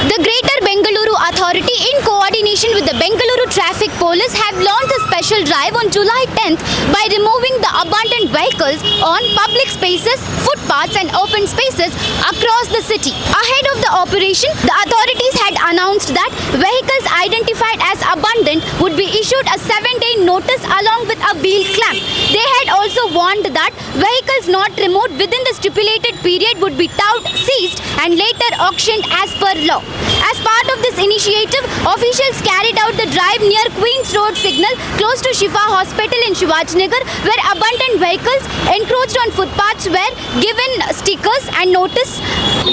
The Greater Bengaluru Authority, in coordination with the Bengaluru Traffic Police, have launched a special drive on July 10th by removing the abandoned vehicles on public spaces, footpaths and open spaces across the city. Ahead of the operation, the authorities had announced that vehicles identified as abandoned would be issued a 7-day notice along with a wheel clamp. They had also warned that vehicles not removed within the stipulated period would be towed, seized and later auctioned as per law. As part of this initiative, officials carried out the drive near Queen's Road signal close to Shifa Hospital in Shivajinagar, where abandoned vehicles encroached on footpaths were given stickers and notice.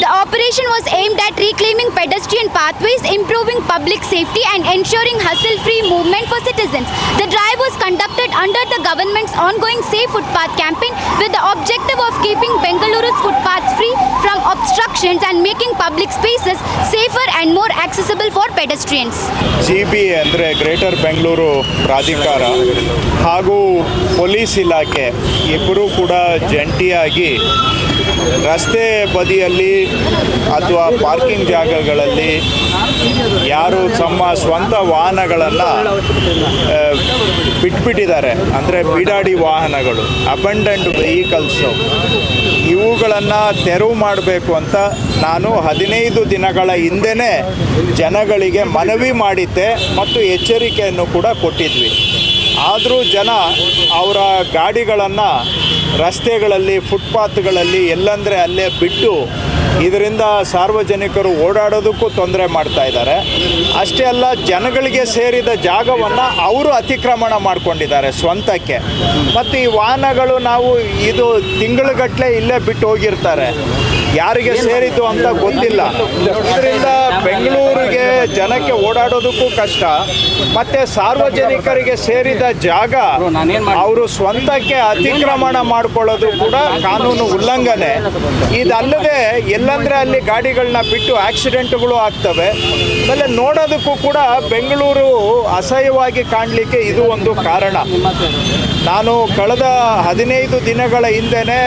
The operation was aimed at reclaiming pedestrian pathways, improving public safety and ensuring hassle-free movement for citizens. The drive was conducted under the government's ongoing Safe Footpath campaign with the objective of keeping Bengaluru's footpaths free from obstructions and making public spaces safer and more accessible for pedestrians. GB ಅಂದರೆ greater Bengaluru ಪ್ರಾಧಿಕಾರ ಹಾಗೂ police ಇಲಾಖೆ ಇಬ್ಬರೂ ಕೂಡ ಜಂಟಿಯಾಗಿ ರಸ್ತೆ ಬದಿಯಲ್ಲಿ ಅಥವಾ ಪಾರ್ಕಿಂಗ್ ಜಾಗಗಳಲ್ಲಿ ಯಾರು ತಮ್ಮ ಸ್ವಂತ ವಾಹನಗಳನ್ನು ಬಿಟ್ಬಿಟ್ಟಿದ್ದಾರೆ, ಅಂದರೆ ಬಿಡಾಡಿ ವಾಹನಗಳು, ಅಬಂಡೆಂಟ್ ವೆಹಿಕಲ್ಸು, ಇವುಗಳನ್ನು ತೆರವು ಮಾಡಬೇಕು ಅಂತ ನಾನು 15 ದಿನಗಳ ಹಿಂದೆಯೇ ಜನಗಳಿಗೆ ಮನವಿ ಮಾಡಿದ್ದೆ ಮತ್ತು ಎಚ್ಚರಿಕೆಯನ್ನು ಕೂಡ ಕೊಟ್ಟಿದ್ವಿ. ಆದರೂ ಜನ ಅವರ ಗಾಡಿಗಳನ್ನು ರಸ್ತೆಗಳಲ್ಲಿ, ಫುಟ್ಪಾತ್ಗಳಲ್ಲಿ ಎಲ್ಲಂದರೆ ಅಲ್ಲೇ ಬಿಟ್ಟು ಇದರಿಂದ ಸಾರ್ವಜನಿಕರು ಓಡಾಡೋದಕ್ಕೂ ತೊಂದರೆ ಮಾಡ್ತಾ ಇದ್ದಾರೆ. ಅಷ್ಟೇ ಅಲ್ಲ, ಜನಗಳಿಗೆ ಸೇರಿದ ಜಾಗವನ್ನು ಅವರು ಅತಿಕ್ರಮಣ ಮಾಡಿಕೊಂಡಿದ್ದಾರೆ ಸ್ವಂತಕ್ಕೆ. ಮತ್ತು ಈ ವಾಹನಗಳು ನಾವು ಇದು ತಿಂಗಳುಗಟ್ಟಲೆ ಇಲ್ಲೇ ಬಿಟ್ಟು ಹೋಗಿರ್ತಾರೆ, ಯಾರಿಗೆ ಸೇರಿದ್ದು ಅಂತ ಗೊತ್ತಿಲ್ಲ. ಇದರಿಂದ ಬೆಂಗಳೂರಿಗೆ ಜನಕ್ಕೆ ಓಡಾಡೋದಕ್ಕೂ ಕಷ್ಟ, ಮತ್ತು ಸಾರ್ವಜನಿಕರಿಗೆ ಸೇರಿದ ಜಾಗ ಅವರು ಸ್ವಂತಕ್ಕೆ ಅತಿಕ್ರಮಣ ಮಾಡಿಕೊಳ್ಳೋದು ಕೂಡ ಕಾನೂನು ಉಲ್ಲಂಘನೆ. ಇದಲ್ಲದೆ ಎಲ್ಲಂದರೆ ಅಲ್ಲಿ ಗಾಡಿಗಳನ್ನ ಬಿಟ್ಟು ಆಕ್ಸಿಡೆಂಟ್ಗಳು ಆಗ್ತವೆ. ಆಮೇಲೆ ನೋಡೋದಕ್ಕೂ ಕೂಡ ಬೆಂಗಳೂರು ಅಸಹ್ಯವಾಗಿ ಕಾಣಲಿಕ್ಕೆ ಇದು ಒಂದು ಕಾರಣ. ನಾನು ಕಳೆದ 15 ದಿನಗಳ ಹಿಂದೆಯೇ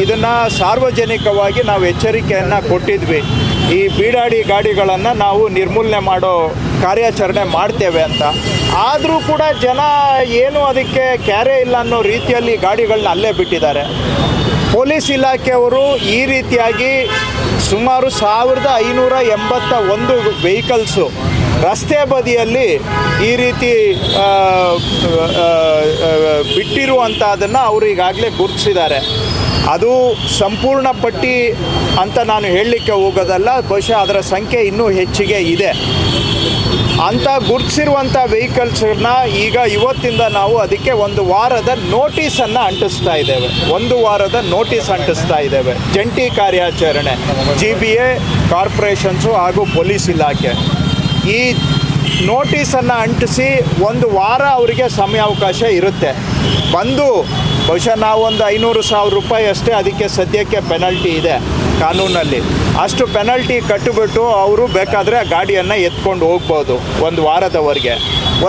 ಇದನ್ನು ಸಾರ್ವಜನಿಕವಾಗಿ ನಾವು ಎಚ್ಚರಿಕೆಯನ್ನು ಕೊಟ್ಟಿದ್ವಿ. ಈ ಬೀಡಾಡಿ ಗಾಡಿಗಳನ್ನು ನಾವು ನಿರ್ಮೂಲನೆ ಮಾಡೋ ಕಾರ್ಯಾಚರಣೆ ಮಾಡ್ತೇವೆ ಅಂತ. ಆದರೂ ಕೂಡ ಜನ ಏನು ಅದಕ್ಕೆ ಕ್ಯಾರೆ ಇಲ್ಲ ಅನ್ನೋ ರೀತಿಯಲ್ಲಿ ಗಾಡಿಗಳನ್ನ ಅಲ್ಲೇ ಬಿಟ್ಟಿದ್ದಾರೆ. ಪೊಲೀಸ್ ಇಲಾಖೆಯವರು ಈ ರೀತಿಯಾಗಿ ಸುಮಾರು 1581 ವೆಹಿಕಲ್ಸು ರಸ್ತೆ ಬದಿಯಲ್ಲಿ ಈ ರೀತಿ ಬಿಟ್ಟಿರುವಂಥದ್ದನ್ನು ಅವರು ಈಗಾಗಲೇ ಗುರುತಿಸಿದ್ದಾರೆ. ಅದು ಸಂಪೂರ್ಣ ಪಟ್ಟಿ ಅಂತ ನಾನು ಹೇಳಲಿಕ್ಕೆ ಹೋಗೋದಲ್ಲ, ಬಹುಶಃ ಅದರ ಸಂಖ್ಯೆ ಇನ್ನೂ ಹೆಚ್ಚಿಗೆ ಇದೆ. ಅಂತ ಗುರುತಿಸಿರುವಂಥ ವೆಹಿಕಲ್ಸನ್ನ ಈಗ ಇವತ್ತಿಂದ ನಾವು ಅದಕ್ಕೆ 1 ವಾರದ ನೋಟಿಸನ್ನು ಅಂಟಿಸ್ತಾ ಇದ್ದೇವೆ. 1 ವಾರದ ನೋಟಿಸ್ ಅಂಟಿಸ್ತಾ ಇದ್ದೇವೆ. ಜಂಟಿ ಕಾರ್ಯಾಚರಣೆ GBA, ಕಾರ್ಪೊರೇಷನ್ಸು ಹಾಗೂ ಪೊಲೀಸ್ ಇಲಾಖೆ ಈ ನೋಟಿಸನ್ನು ಅಂಟಿಸಿ 1 ವಾರ ಅವರಿಗೆ ಸಮಯಾವಕಾಶ ಇರುತ್ತೆ. ಬಂದು ಬಹುಶಃ ನಾವೊಂದು 500,000 ರೂಪಾಯಿ ಅಷ್ಟೇ ಅದಕ್ಕೆ ಸದ್ಯಕ್ಕೆ ಪೆನಲ್ಟಿ ಇದೆ ಕಾನೂನಲ್ಲಿ. ಅಷ್ಟು ಪೆನಲ್ಟಿ ಕಟ್ಟಿಬಿಟ್ಟು ಅವರು ಬೇಕಾದರೆ ಆ ಗಾಡಿಯನ್ನು ಎತ್ಕೊಂಡು ಹೋಗ್ಬೋದು 1 ವಾರದವರೆಗೆ.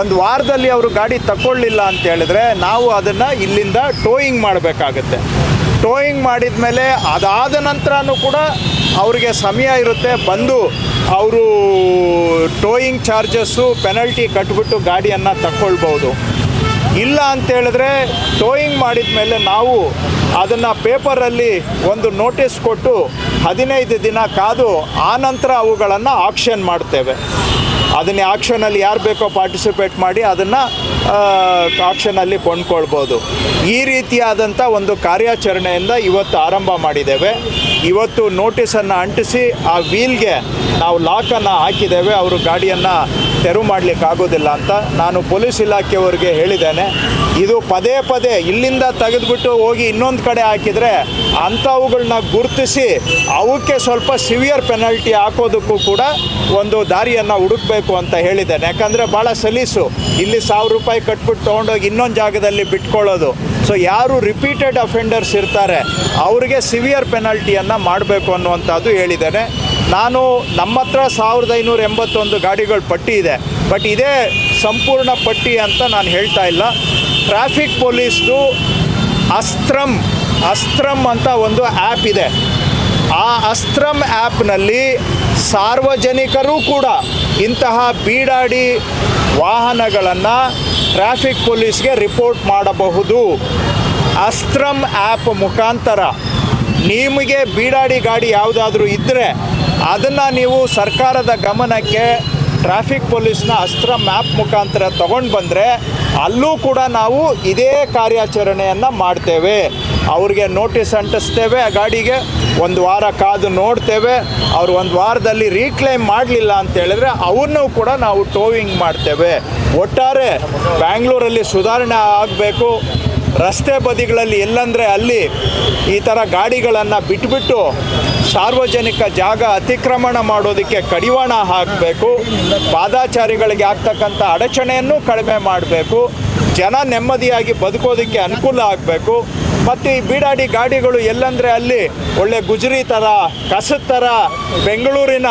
1 ವಾರದಲ್ಲಿ ಅವರು ಗಾಡಿ ತಗೊಳ್ಳಿಲ್ಲ ಅಂತ ಹೇಳಿದ್ರೆ ನಾವು ಅದನ್ನು ಇಲ್ಲಿಂದ ಟೋಯಿಂಗ್ ಮಾಡಬೇಕಾಗತ್ತೆ. ಟೋಯಿಂಗ್ ಮಾಡಿದ ಮೇಲೆ ಅದಾದ ನಂತರನೂ ಕೂಡ ಅವ್ರಿಗೆ ಸಮಯ ಇರುತ್ತೆ, ಬಂದು ಅವರು ಟೋಯಿಂಗ್ ಚಾರ್ಜಸ್ಸು ಪೆನಲ್ಟಿ ಕಟ್ಬಿಟ್ಟು ಗಾಡಿಯನ್ನು ತಗೊಳ್ಬೋದು. ಇಲ್ಲ ಅಂತೇಳಿದ್ರೆ ಟೋಯಿಂಗ್ ಮಾಡಿದ ಮೇಲೆ ನಾವು ಅದನ್ನು ಪೇಪರಲ್ಲಿ ಒಂದು ನೋಟಿಸ್ ಕೊಟ್ಟು 15 ದಿನ ಕಾದು ಆನಂತರ ಅವುಗಳನ್ನು ಆಕ್ಷನ್ ಮಾಡ್ತೇವೆ. ಅದನ್ನೇ ಆಕ್ಷನಲ್ಲಿ ಯಾರು ಬೇಕೋ ಪಾರ್ಟಿಸಿಪೇಟ್ ಮಾಡಿ ಅದನ್ನು ಆಕ್ಷನಲ್ಲಿ ಕೊಂಡ್ಕೊಳ್ಬೋದು. ಈ ರೀತಿಯಾದಂಥ ಒಂದು ಕಾರ್ಯಾಚರಣೆಯಿಂದ ಇವತ್ತು ಆರಂಭ ಮಾಡಿದ್ದೇವೆ. ಇವತ್ತು ನೋಟಿಸನ್ನು ಅಂಟಿಸಿ ಆ ವೀಲ್ಗೆ ನಾವು ಲಾಕನ್ನು ಹಾಕಿದ್ದೇವೆ. ಅವರು ಗಾಡಿಯನ್ನು ತೆರವು ಮಾಡಲಿಕ್ಕೆ ಆಗೋದಿಲ್ಲ ಅಂತ ನಾನು ಪೊಲೀಸ್ ಇಲಾಖೆಯವರಿಗೆ ಹೇಳಿದ್ದೇನೆ. ಇದು ಪದೇ ಪದೇ ಇಲ್ಲಿಂದ ತೆಗೆದುಬಿಟ್ಟು ಹೋಗಿ ಇನ್ನೊಂದು ಕಡೆ ಹಾಕಿದರೆ ಅಂಥವುಗಳನ್ನ ಗುರುತಿಸಿ ಅವಕ್ಕೆ ಸ್ವಲ್ಪ ಸಿವಿಯರ್ ಪೆನಲ್ಟಿ ಹಾಕೋದಕ್ಕೂ ಕೂಡ ಒಂದು ದಾರಿಯನ್ನು ಹುಡುಕಬೇಕು ಅಂತ ಹೇಳಿದ್ದೇನೆ. ಯಾಕಂದರೆ ಭಾಳ ಸಲೀಸು ಇಲ್ಲಿ 1000 ರೂಪಾಯಿ ಕಟ್ಬಿಟ್ಟು ತೊಗೊಂಡೋಗಿ ಇನ್ನೊಂದು ಜಾಗದಲ್ಲಿ ಬಿಟ್ಕೊಳ್ಳೋದು. ಸೊ ಯಾರು ರಿಪೀಟೆಡ್ ಅಫೆಂಡರ್ಸ್ ಇರ್ತಾರೆ ಅವರಿಗೆ ಸಿವಿಯರ್ ಪೆನಲ್ಟಿಯನ್ನು ಮಾಡಬೇಕು ಅನ್ನುವಂಥದ್ದು ಹೇಳಿದ್ದೇನೆ. ನಾನು ನಮ್ಮ ಹತ್ರ 1581 ಗಾಡಿಗಳ ಪಟ್ಟಿ ಇದೆ, ಬಟ್ ಇದೇ ಸಂಪೂರ್ಣ ಪಟ್ಟಿ ಅಂತ ನಾನು ಹೇಳ್ತಾ ಇಲ್ಲ. ಟ್ರಾಫಿಕ್ ಪೊಲೀಸ್ದು ಅಸ್ತ್ರಮ್ ಅಂತ ಒಂದು ಆ್ಯಪ್ ಇದೆ. ಆ ಅಸ್ತ್ರಮ್ ಆ್ಯಪ್ನಲ್ಲಿ ಸಾರ್ವಜನಿಕರು ಕೂಡ ಇಂತಹ ಬೀಡಾಡಿ ವಾಹನಗಳನ್ನು ಟ್ರಾಫಿಕ್ ಪೊಲೀಸ್ಗೆ ರಿಪೋರ್ಟ್ ಮಾಡಬಹುದು. ಅಸ್ತ್ರಮ್ ಆ್ಯಪ್ ಮುಖಾಂತರ ನಿಮಗೆ ಬೀಡಾಡಿ ಗಾಡಿ ಯಾವುದಾದ್ರೂ ಇದ್ದರೆ ಅದನ್ನು ನೀವು ಸರ್ಕಾರದ ಗಮನಕ್ಕೆ ಟ್ರಾಫಿಕ್ ಪೊಲೀಸ್ನ ಅಸ್ತ್ರಮ್ ಆ್ಯಪ್ ಮುಖಾಂತರ ತಗೊಂಡು ಬಂದರೆ ಅಲ್ಲೂ ಕೂಡ ನಾವು ಇದೇ ಕಾರ್ಯಾಚರಣೆಯನ್ನು ಮಾಡ್ತೇವೆ. ಅವ್ರಿಗೆ ನೋಟಿಸ್ ಅಂಟಿಸ್ತೇವೆ, ಆ ಗಾಡಿಗೆ 1 ವಾರ ಕಾದು ನೋಡ್ತೇವೆ. ಅವ್ರು 1 ವಾರದಲ್ಲಿ ರೀಕ್ಲೈಮ್ ಮಾಡಲಿಲ್ಲ ಅಂತ ಹೇಳಿದ್ರೆ ಅವನ್ನೂ ಕೂಡ ನಾವು ಟೋವಿಂಗ್ ಮಾಡ್ತೇವೆ. ಒಟ್ಟಾರೆ ಬ್ಯಾಂಗ್ಳೂರಲ್ಲಿ ಸುಧಾರಣೆ ಆಗಬೇಕು. ರಸ್ತೆ ಬದಿಗಳಲ್ಲಿ ಎಲ್ಲಂದರೆ ಅಲ್ಲಿ ಈ ಥರ ಗಾಡಿಗಳನ್ನು ಬಿಟ್ಬಿಟ್ಟು ಸಾರ್ವಜನಿಕ ಜಾಗ ಅತಿಕ್ರಮಣ ಮಾಡೋದಕ್ಕೆ ಕಡಿವಾಣ ಹಾಕಬೇಕು. ಪಾದಾಚಾರಿಗಳಿಗೆ ಆಗ್ತಕ್ಕಂಥ ಅಡಚಣೆಯನ್ನು ಕಡಿಮೆ ಮಾಡಬೇಕು. ಜನ ನೆಮ್ಮದಿಯಾಗಿ ಬದುಕೋದಕ್ಕೆ ಅನುಕೂಲ ಆಗಬೇಕು. ಮತ್ತು ಈ ಬೀಡಾಡಿ ಗಾಡಿಗಳು ಎಲ್ಲಂದರೆ ಅಲ್ಲಿ ಒಳ್ಳೆ ಗುಜರಿ ಥರ, ಕಸದ ಥರ ಬೆಂಗಳೂರಿನ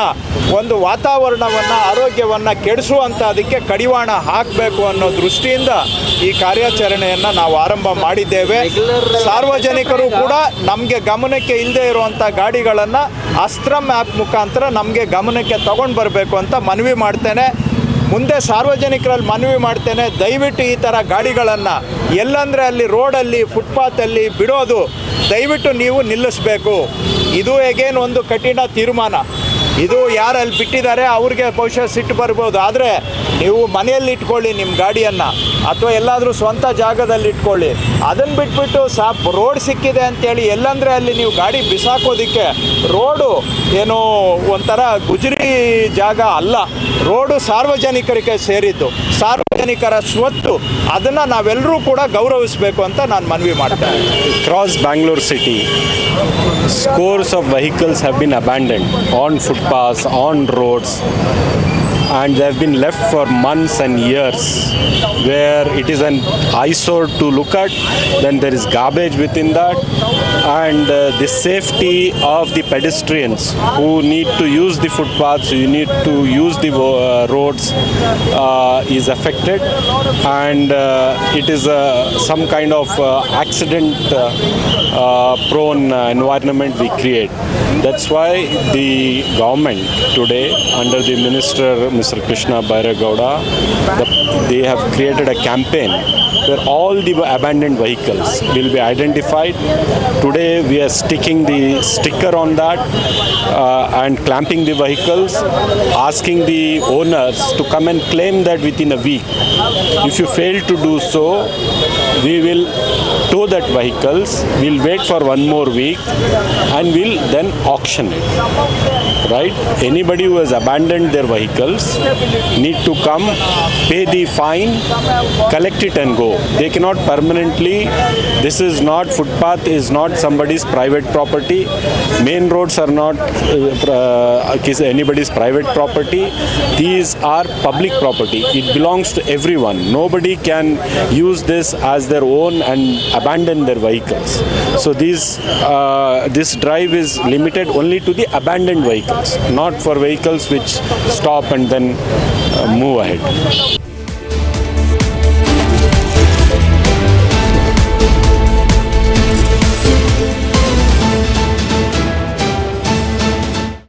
ಒಂದು ವಾತಾವರಣವನ್ನು, ಆರೋಗ್ಯವನ್ನು ಕೆಡಿಸುವಂಥದಕ್ಕೆ ಕಡಿವಾಣ ಹಾಕಬೇಕು ಅನ್ನೋ ದೃಷ್ಟಿಯಿಂದ ಈ ಕಾರ್ಯಾಚರಣೆಯನ್ನು ನಾವು ಆರಂಭ ಮಾಡಿದ್ದೇವೆ. ಸಾರ್ವಜನಿಕರು ಕೂಡ ನಮಗೆ ಗಮನಕ್ಕೆ ಇಲ್ಲದೆ ಇರುವಂಥ ಗಾಡಿಗಳನ್ನು ಅಸ್ತ್ರಮ್ ಆ್ಯಪ್ ಮುಖಾಂತರ ನಮಗೆ ಗಮನಕ್ಕೆ ತಗೊಂಡು ಬರಬೇಕು ಅಂತ ಮನವಿ ಮಾಡ್ತೇನೆ. ಮುಂದೆ ಸಾರ್ವಜನಿಕರಲ್ಲಿ ಮನವಿ ಮಾಡ್ತೇನೆ, ದಯವಿಟ್ಟು ಈ ಥರ ಗಾಡಿಗಳನ್ನು ಎಲ್ಲಂದರೆ ಅಲ್ಲಿ ರೋಡಲ್ಲಿ, ಫುಟ್ಪಾತಲ್ಲಿ ಬಿಡೋದು ದಯವಿಟ್ಟು ನೀವು ನಿಲ್ಲಿಸಬೇಕು. ಇದು ಹೇಗೇನು ಒಂದು ಕಠಿಣ ತೀರ್ಮಾನ. ಇದು ಯಾರು ಅಲ್ಲಿ ಬಿಟ್ಟಿದ್ದಾರೆ ಅವ್ರಿಗೆ ಬಹುಶಃ ಸಿಟ್ಟು ಬರ್ಬೋದು. ಆದರೆ ನೀವು ಮನೆಯಲ್ಲಿ ಇಟ್ಕೊಳ್ಳಿ ನಿಮ್ಮ ಗಾಡಿಯನ್ನು, ಅಥವಾ ಎಲ್ಲಾದರೂ ಸ್ವಂತ ಜಾಗದಲ್ಲಿ ಇಟ್ಕೊಳ್ಳಿ. ಅದನ್ನು ಬಿಟ್ಬಿಟ್ಟು ರೋಡ್ ಸಿಕ್ಕಿದೆ ಅಂತೇಳಿ ಎಲ್ಲಂದರೆ ಅಲ್ಲಿ ನೀವು ಗಾಡಿ ಬಿಸಾಕೋದಕ್ಕೆ, ರೋಡು ಏನೋ ಒಂಥರ ಗುಜರಿ ಜಾಗ ಅಲ್ಲ. ರೋಡು ಸಾರ್ವಜನಿಕರಿಗೆ ಸೇರಿದ್ದು, ಸಾರ್ವಜನಿಕರ ಸ್ವತ್ತು. ಅದನ್ನು ನಾವೆಲ್ಲರೂ ಕೂಡ ಗೌರವಿಸಬೇಕು ಅಂತ ನಾನು ಮನವಿ ಮಾಡ್ತೇನೆ. Across Bangalore city, scores of vehicles have been abandoned on footpaths, on roads, and they have been left for months and years, where it is an eyesore to look at. Then there is garbage within that, and the safety of the pedestrians who need to use the footpaths, who need to use the roads, is affected, and it is some kind of accident prone environment we create. That's why the government today, under the minister Mr. Krishna Bairagowda, they have created a campaign where all the abandoned vehicles will be identified. Today we are sticking the sticker on that and clamping the vehicles, asking the owners to come and claim that within a week. If you fail to do so, we will tow that vehicles, we'll wait for 1 more week, and we'll then auction it. Right? Anybody who has abandoned their vehicles need to come, pay the fine, collect it and go. They cannot permanently, this is not, footpath is not somebody's private property. Main roads are not anybody's private property. These are public property. It belongs to everyone. Nobody can use this as their own and abandon their vehicles. So this drive is limited only to the abandoned vehicles, not for vehicles which stop and then move ahead.